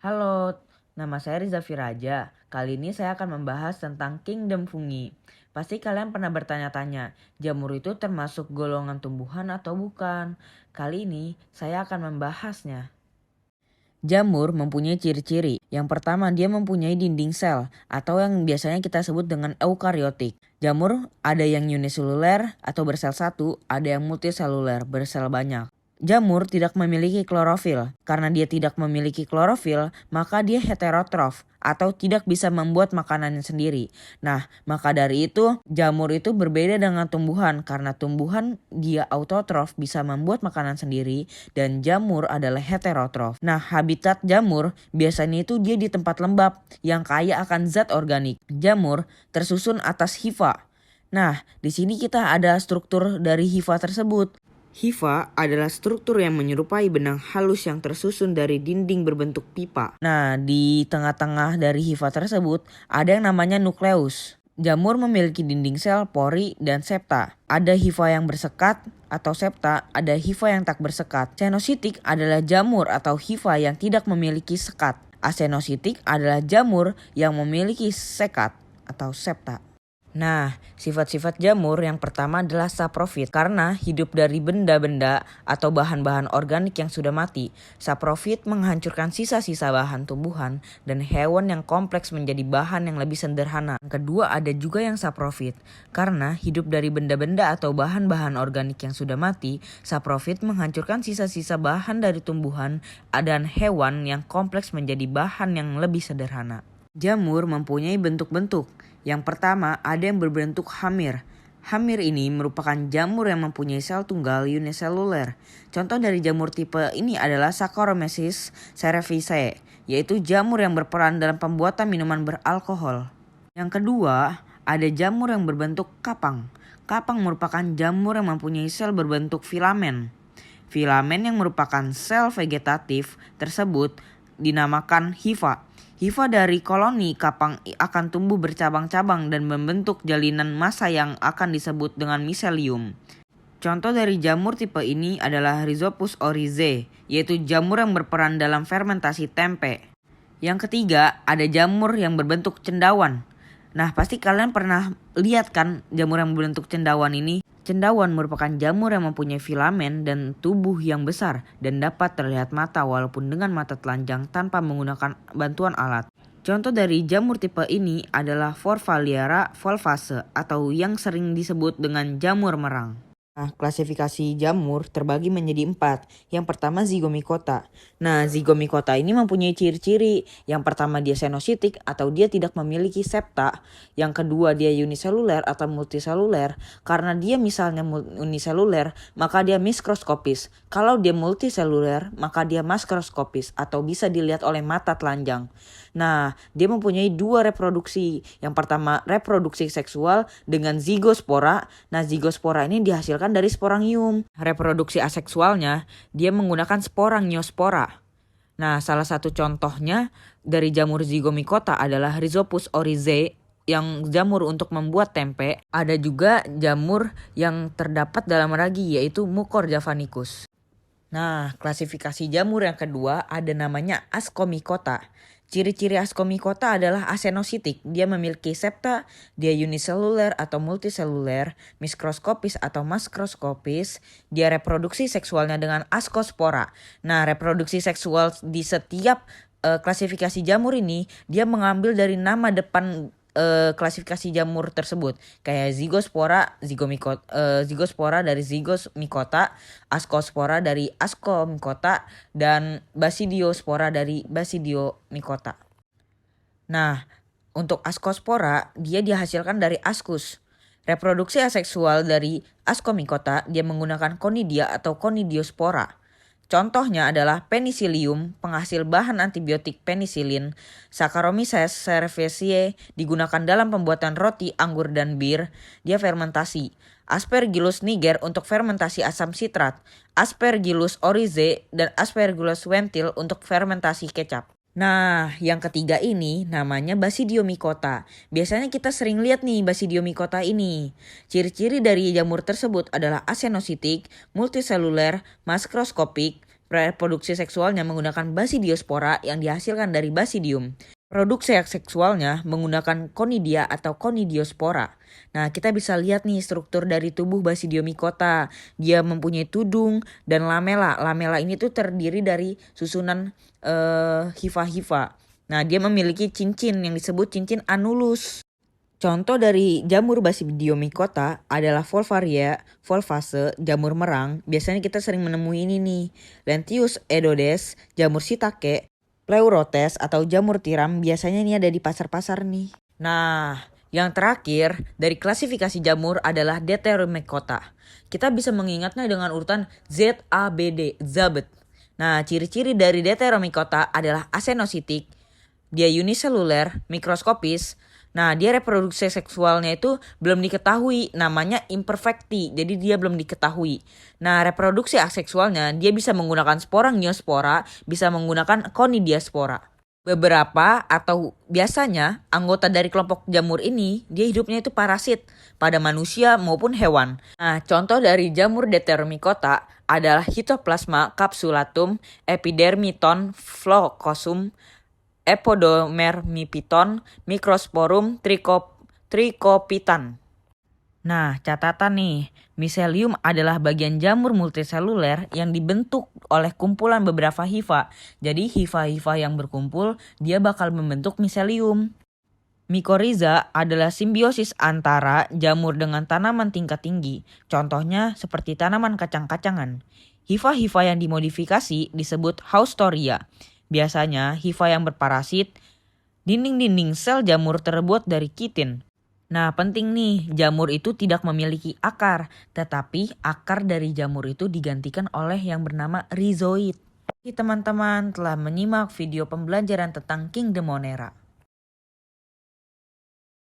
Halo, nama saya Riza Firaja. Kali ini saya akan membahas tentang Kingdom Fungi. Pasti kalian pernah bertanya-tanya, jamur itu termasuk golongan tumbuhan atau bukan? Kali ini saya akan membahasnya. Jamur mempunyai ciri-ciri. Yang pertama, dia mempunyai dinding sel atau yang biasanya kita sebut dengan eukariotik. Jamur ada yang uniseluler atau bersel satu, ada yang multiseluler bersel banyak. Jamur tidak memiliki klorofil. Karena dia tidak memiliki klorofil, maka dia heterotrof atau tidak bisa membuat makanannya sendiri. Nah, maka dari itu jamur itu berbeda dengan tumbuhan karena tumbuhan dia autotrof bisa membuat makanan sendiri dan jamur adalah heterotrof. Nah, habitat jamur biasanya itu dia di tempat lembab yang kaya akan zat organik. Jamur tersusun atas hifa. Nah, di sini kita ada struktur dari hifa tersebut. Hifa adalah struktur yang menyerupai benang halus yang tersusun dari dinding berbentuk pipa. Nah, di tengah-tengah dari hifa tersebut ada yang namanya nukleus. Jamur memiliki dinding sel, pori, dan septa. Ada hifa yang bersekat atau septa, ada hifa yang tak bersekat. Senositik adalah jamur atau hifa yang tidak memiliki sekat. Asenositik adalah jamur yang memiliki sekat atau septa. Nah, sifat-sifat jamur yang pertama adalah saprofit karena hidup dari benda-benda atau bahan-bahan organik yang sudah mati. Saprofit menghancurkan sisa-sisa bahan tumbuhan dan hewan yang kompleks menjadi bahan yang lebih sederhana. Yang kedua ada juga yang saprofit karena hidup dari benda-benda atau bahan-bahan organik yang sudah mati. Saprofit menghancurkan sisa-sisa bahan dari tumbuhan dan hewan yang kompleks menjadi bahan yang lebih sederhana. Jamur mempunyai bentuk-bentuk. Yang pertama ada yang berbentuk hamir. Hamir ini merupakan jamur yang mempunyai sel tunggal uniseluler. Contoh dari jamur tipe ini adalah Saccharomyces cerevisiae, yaitu jamur yang berperan dalam pembuatan minuman beralkohol. Yang kedua, ada jamur yang berbentuk kapang. Kapang merupakan jamur yang mempunyai sel berbentuk filamen. Filamen yang merupakan sel vegetatif tersebut dinamakan hifa. Hifa dari koloni kapang akan tumbuh bercabang-cabang dan membentuk jalinan massa yang akan disebut dengan miselium. Contoh dari jamur tipe ini adalah Rhizopus oryzae, yaitu jamur yang berperan dalam fermentasi tempe. Yang ketiga, ada jamur yang berbentuk cendawan. Nah, pasti kalian pernah lihat kan jamur yang berbentuk cendawan ini? Cendawan merupakan jamur yang mempunyai filamen dan tubuh yang besar dan dapat terlihat mata walaupun dengan mata telanjang tanpa menggunakan bantuan alat. Contoh dari jamur tipe ini adalah Forfalliara volvase atau yang sering disebut dengan jamur merang. Nah, klasifikasi jamur terbagi menjadi 4. Yang pertama zygomicota. Nah, zygomicota ini mempunyai ciri-ciri. Yang pertama dia senositik atau dia tidak memiliki septa. Yang kedua dia uniseluler atau multiseluler. Karena dia misalnya uniseluler, maka dia mikroskopis. Kalau dia multiseluler, maka dia makroskopis atau bisa dilihat oleh mata telanjang. Nah, dia mempunyai 2 reproduksi. Yang pertama reproduksi seksual dengan zigospora. Nah, zigospora ini dihasilkan dari sporangium. Reproduksi aseksualnya, dia menggunakan sporangiospora. Nah, salah satu contohnya dari jamur zygomicota adalah Rhizopus oryzae yang jamur untuk membuat tempe. Ada juga jamur yang terdapat dalam ragi yaitu Mucor javanicus. Nah, klasifikasi jamur yang kedua ada namanya Ascomycota. Ciri-ciri Ascomycota adalah asenositik. Dia memiliki septa, dia uniseluler atau multiseluler, mikroskopis atau makroskopis. Dia reproduksi seksualnya dengan ascospora. Nah, reproduksi seksual di setiap klasifikasi jamur ini dia mengambil dari nama depan klasifikasi jamur tersebut kayak zigospora dari zygomicota, ascospora dari ascomycota dan basidiospora dari basidiomycota. Nah, untuk ascospora dia dihasilkan dari ascus. Reproduksi aseksual dari ascomycota dia menggunakan conidia atau conidiospora. Contohnya adalah penicillium, penghasil bahan antibiotik penisilin. Saccharomyces cerevisiae digunakan dalam pembuatan roti, anggur, dan bir. Dia fermentasi. Aspergillus niger untuk fermentasi asam sitrat. Aspergillus oryzae dan Aspergillus wentil untuk fermentasi kecap. Nah, yang ketiga ini namanya Basidiomycota. Biasanya kita sering lihat nih Basidiomycota ini. Ciri-ciri dari jamur tersebut adalah asenositik, multiseluler, makroskopik, Reproduksi seksualnya menggunakan Basidiospora yang dihasilkan dari Basidium. Reproduksi seksualnya menggunakan Conidia atau Conidiospora. Nah, kita bisa lihat nih struktur dari tubuh Basidiomycota. Dia mempunyai tudung dan lamela. Lamela ini tuh terdiri dari susunan hifa-hifa. Nah, dia memiliki cincin yang disebut cincin annulus. Contoh dari jamur Basidiomycota adalah Volvaria, Volvase, jamur merang. Biasanya kita sering menemui ini nih. Lentius edodes, jamur shiitake, pleurotes atau jamur tiram. Biasanya ini ada di pasar-pasar nih. Nah, yang terakhir dari klasifikasi jamur adalah Deuteromycota. Kita bisa mengingatnya dengan urutan ZABD, Zabet. Nah, ciri-ciri dari Deuteromycota adalah asenositik, dia uniseluler, mikroskopis. Nah, dia reproduksi seksualnya itu belum diketahui, namanya imperfecti, jadi dia belum diketahui. Nah, reproduksi aseksualnya dia bisa menggunakan spora ngiospora, bisa menggunakan conidiaspora. Beberapa atau biasanya anggota dari kelompok jamur ini dia hidupnya itu parasit pada manusia maupun hewan. Nah, contoh dari jamur Deuteromycota adalah Histoplasma capsulatum, Epidermidon flocosum, Epodomermipithon, Microsporum trichopitan. Nah, catatan nih, miselium adalah bagian jamur multiseluler yang dibentuk oleh kumpulan beberapa hifa. Jadi hifa-hifa yang berkumpul, dia bakal membentuk miselium. Mycorrhiza adalah simbiosis antara jamur dengan tanaman tingkat tinggi. Contohnya seperti tanaman kacang-kacangan. Hifa-hifa yang dimodifikasi disebut Haustoria. Biasanya hifa yang berparasit, dinding-dinding sel jamur terbuat dari kitin. Nah, penting nih, jamur itu tidak memiliki akar, tetapi akar dari jamur itu digantikan oleh yang bernama rhizoid. Teman-teman telah menyimak video pembelajaran tentang Kingdom Monera.